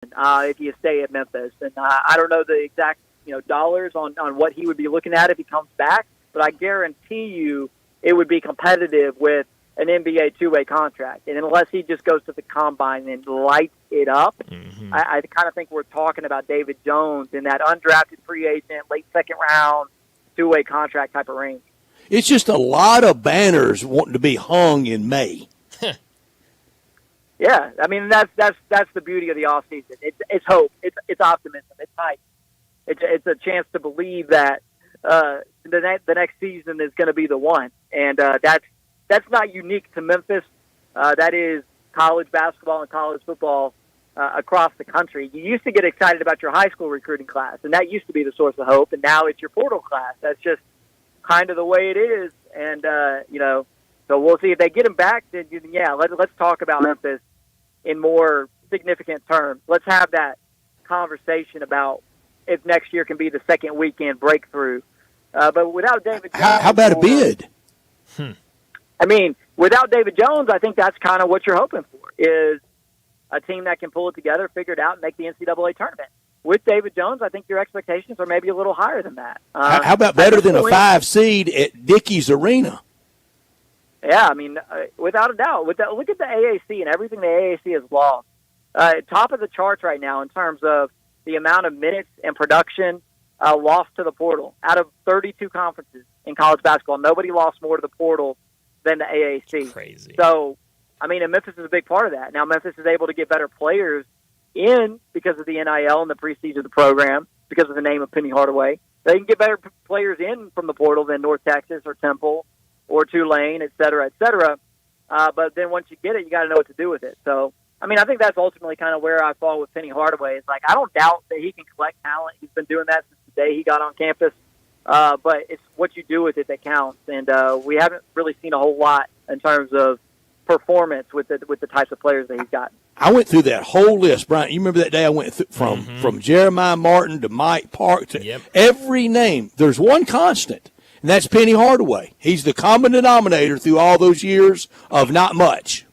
if you stay at Memphis. And I don't know the exact dollars on what he would be looking at if he comes back, but I guarantee you it would be competitive with an NBA two-way contract. And unless he just goes to the combine and lights it up, I kind of think we're talking about David Jones in that undrafted free agent, late second round, two-way contract type of range. It's just a lot of banners wanting to be hung in May. Yeah, I mean that's the beauty of the off season. It's hope. It's optimism. It's hype. It's a chance to believe that the next season is going to be the one, and that's not unique to Memphis. That is college basketball and college football across the country. You used to get excited about your high school recruiting class, and that used to be the source of hope. And now it's your portal class. That's just kind of the way it is. And so we'll see if they get him back. Then let's talk about Memphis in more significant terms. Let's have that conversation about if next year can be the second weekend breakthrough. But without David Jones, how about a bid? I mean, without David Jones, I think that's kind of what you're hoping for, is a team that can pull it together, figure it out, and make the NCAA tournament. With David Jones, I think your expectations are maybe a little higher than that. How about better than a 5 seed at Dickies Arena? Yeah, I mean, without a doubt. Look at the AAC and everything the AAC has lost. Top of the charts right now in terms of the amount of minutes and production lost to the portal. Out of 32 conferences in college basketball, nobody lost more to the portal than the AAC. Crazy. So, I mean, and Memphis is a big part of that. Now, Memphis is able to get better players in because of the NIL and the prestige of the program, because of the name of Penny Hardaway. They can get better players in from the portal than North Texas or Temple or Tulane, et cetera, et cetera. But then once you get it, you got to know what to do with it. So, I mean, I think that's ultimately kind of where I fall with Penny Hardaway. It's like, I don't doubt that he can collect talent. He's been doing that since the day he got on campus. But it's what you do with it that counts. And we haven't really seen a whole lot in terms of performance with the types of players that he's got. I went through that whole list, Brian. You remember that day I went from Jeremiah Martin to Mike Park to every name. There's one constant, and that's Penny Hardaway. He's the common denominator through all those years of not much.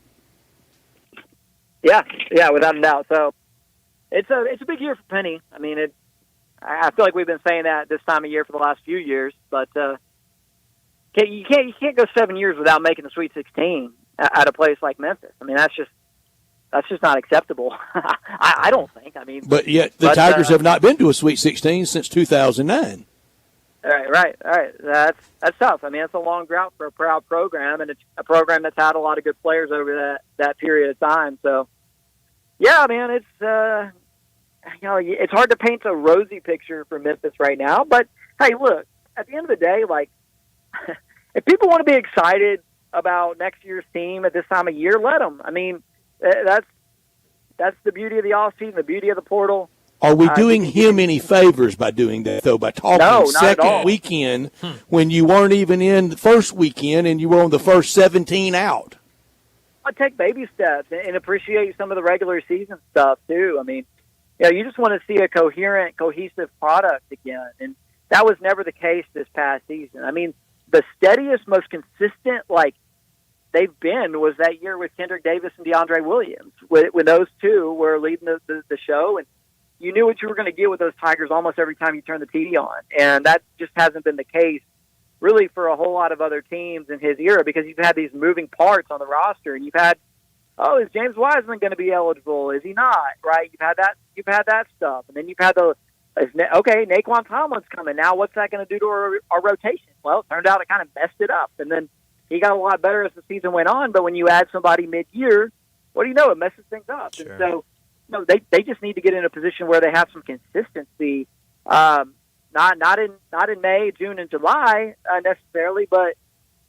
Yeah, without a doubt. So it's a big year for Penny. I mean, I feel like we've been saying that this time of year for the last few years, but you can't go 7 years without making the Sweet 16 at a place like Memphis. I mean, that's just not acceptable. I don't think. I mean, but yet the Tigers have not been to a Sweet 16 since 2009. All right. That's tough. I mean, it's a long drought for a proud program, and it's a program that's had a lot of good players over that period of time. So, yeah, man, it's it's hard to paint a rosy picture for Memphis right now. But hey, look, at the end of the day, like, if people want to be excited about next year's team at this time of year, let them. I mean, that's the beauty of the offseason, the beauty of the portal. Are we doing him any favors by doing that, though, by talking second weekend when you weren't even in the first weekend and you were on the first 17 out? I'd take baby steps and appreciate some of the regular season stuff, too. I mean, you just want to see a coherent, cohesive product again, and that was never the case this past season. I mean, the steadiest, most consistent, they've been was that year with Kendrick Davis and DeAndre Williams, when those two were leading the show, and you knew what you were going to get with those Tigers almost every time you turned the TV on. And that just hasn't been the case really for a whole lot of other teams in his era, because you've had these moving parts on the roster, and you've had, is James Wiseman going to be eligible? Is he not? Right? You've had that stuff. And then you've had Naquan Tomlin's coming. Now what's that going to do to our rotation? Well, it turned out it kind of messed it up. And then he got a lot better as the season went on, but when you add somebody mid-year, what do you know? It messes things up. Sure. And so, they just need to get in a position where they have some consistency. Not in May, June, and July necessarily, but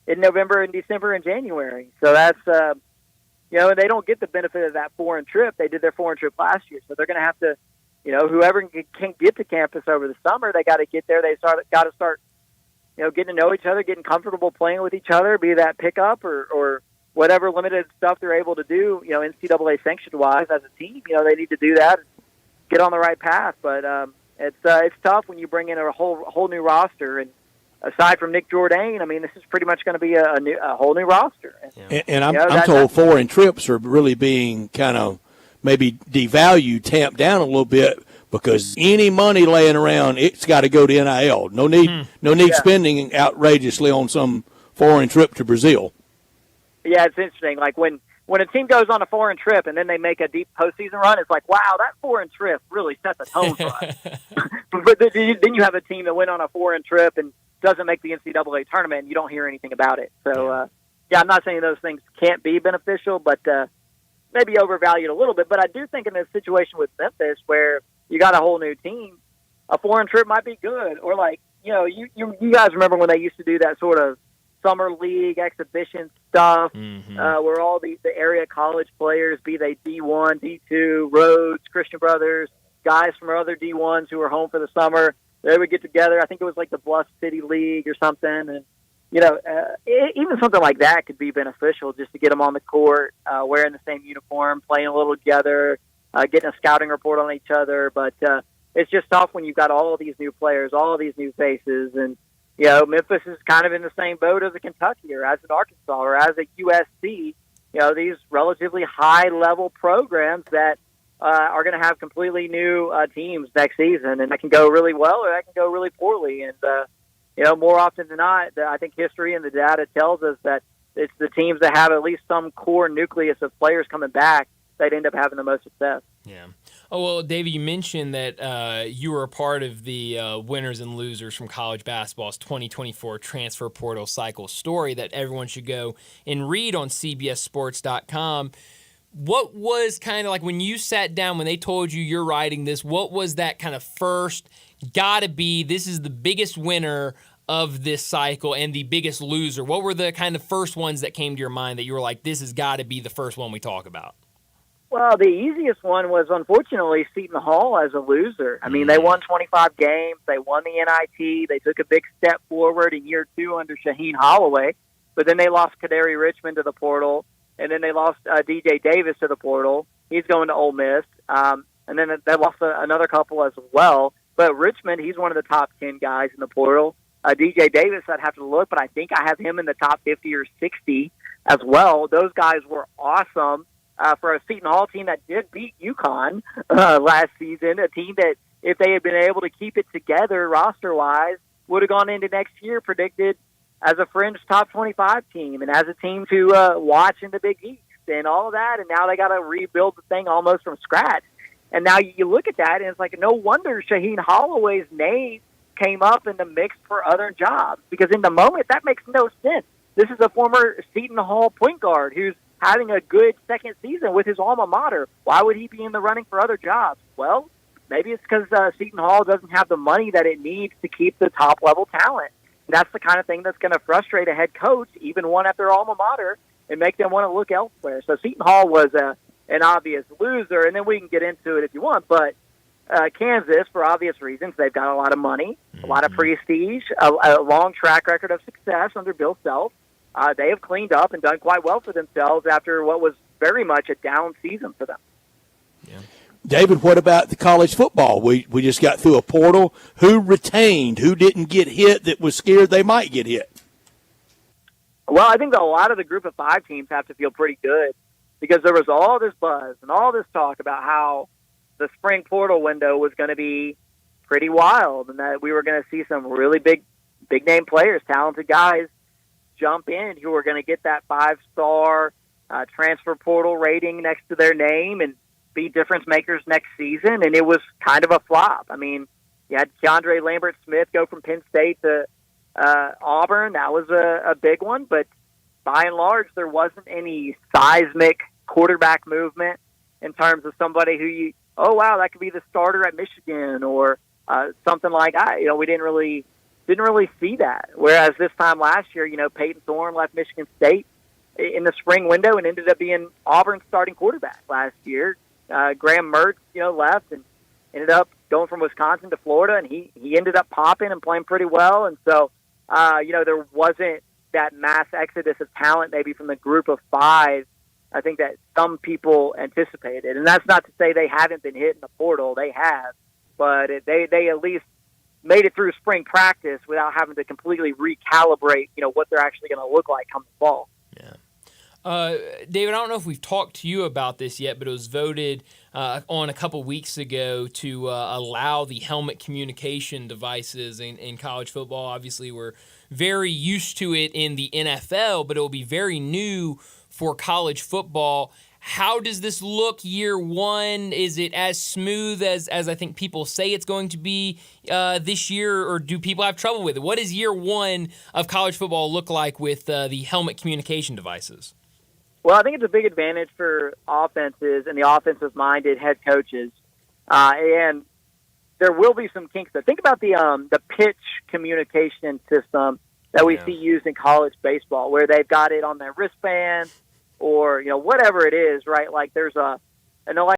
in November and December and January. So that's they don't get the benefit of that foreign trip. They did their foreign trip last year, so they're going to have to, whoever can get to campus over the summer, they got to get there. They got to start, getting to know each other, getting comfortable playing with each other, be that pickup or whatever limited stuff they're able to do, NCAA sanctioned-wise as a team. They need to do that, get on the right path. But it's tough when you bring in a whole new roster. And aside from Nick Jourdain, I mean, this is pretty much going to be a whole new roster. And I'm told foreign trips are really being kind of maybe devalued, tamped down a little bit, because any money laying around, it's got to go to NIL. No need spending outrageously on some foreign trip to Brazil. Yeah, it's interesting. Like when a team goes on a foreign trip and then they make a deep postseason run, it's like, wow, that foreign trip really set the tone for us. But then you have a team that went on a foreign trip and doesn't make the NCAA tournament, and you don't hear anything about it. So, I'm not saying those things can't be beneficial, but maybe overvalued a little bit. But I do think in this situation with Memphis where you got a whole new team, a foreign trip might be good. Or like, you guys remember when they used to do that sort of summer league exhibition stuff, where all the area college players, be they D1, D2, Rhodes, Christian Brothers, guys from other D1s who were home for the summer, they would get together. I think it was like the Bluff City League or something. And, even something like that could be beneficial just to get them on the court, wearing the same uniform, playing a little together, getting a scouting report on each other. But it's just tough when you've got all of these new players, all of these new faces. And, Memphis is kind of in the same boat as a Kentucky or as an Arkansas or as a USC, these relatively high-level programs that are going to have completely new teams next season. And that can go really well or that can go really poorly. And, more often than not, I think history and the data tells us that it's the teams that have at least some core nucleus of players coming back that end up having the most success. Yeah. Oh, well, David, you mentioned that you were a part of the winners and losers from college basketball's 2024 transfer portal cycle story that everyone should go and read on CBSSports.com. What was kind of like when you sat down, when they told you you're writing this, what was that kind of first, this is the biggest winner of this cycle and the biggest loser? What were the kind of first ones that came to your mind that you were like, this has got to be the first one we talk about? Well, the easiest one was, unfortunately, Seton Hall as a loser. I mean, they won 25 games. They won the NIT. They took a big step forward in year 2 under Shaheen Holloway. But then they lost Kadary Richmond to the portal. And then they lost DJ Davis to the portal. He's going to Ole Miss. And then they lost another couple as well. But Richmond, he's one of the top 10 guys in the portal. DJ Davis, I'd have to look, but I think I have him in the top 50 or 60 as well. Those guys were awesome. For a Seton Hall team that did beat UConn last season, a team that, if they had been able to keep it together roster-wise, would have gone into next year predicted as a fringe top 25 team and as a team to watch in the Big East and all of that. And now they got to rebuild the thing almost from scratch. And now you look at that, and it's like, no wonder Shaheen Holloway's name came up in the mix for other jobs, because in the moment, that makes no sense. This is a former Seton Hall point guard who's having a good second season with his alma mater. Why would he be in the running for other jobs? Well, maybe it's because Seton Hall doesn't have the money that it needs to keep the top-level talent. That's the kind of thing that's going to frustrate a head coach, even one at their alma mater, and make them want to look elsewhere. So Seton Hall was an obvious loser, and then we can get into it if you want. But Kansas, for obvious reasons, they've got a lot of money, a lot of prestige, a long track record of success under Bill Self. They have cleaned up and done quite well for themselves after what was very much a down season for them. Yeah. David, what about the college football? We just got through a portal. Who retained? Who didn't get hit that was scared they might get hit? Well, I think that a lot of the group of 5 teams have to feel pretty good, because there was all this buzz and all this talk about how the spring portal window was going to be pretty wild and that we were going to see some really big-name players, talented guys, jump in who are going to get that 5-star transfer portal rating next to their name and be difference makers next season. And it was kind of a flop. I mean, you had Keandre Lambert-Smith go from Penn State to Auburn. That was a big one, but by and large, there wasn't any seismic quarterback movement in terms of somebody who that could be the starter at Michigan or something like that. We didn't really see that. Whereas this time last year, Peyton Thorne left Michigan State in the spring window and ended up being Auburn's starting quarterback last year. Graham Mertz, left and ended up going from Wisconsin to Florida, and he ended up popping and playing pretty well. And so, there wasn't that mass exodus of talent maybe from the group of 5, I think, that some people anticipated. And that's not to say they haven't been hit in the portal. They have. But they at least made it through spring practice without having to completely recalibrate, what they're actually going to look like come the fall. Yeah. David, I don't know if we've talked to you about this yet, but it was voted on a couple weeks ago to allow the helmet communication devices in college football. Obviously, we're very used to it in the NFL, but it will be very new for college football. How does this look year one? Is it as smooth as I think people say it's going to be this year, or do people have trouble with it? What does year one of college football look like with the helmet communication devices? Well, I think it's a big advantage for offenses and the offensive-minded head coaches, and there will be some kinks there. Think about the pitch communication system that we see used in college baseball, where they've got it on their wristbands or whatever it is, right? Like there's an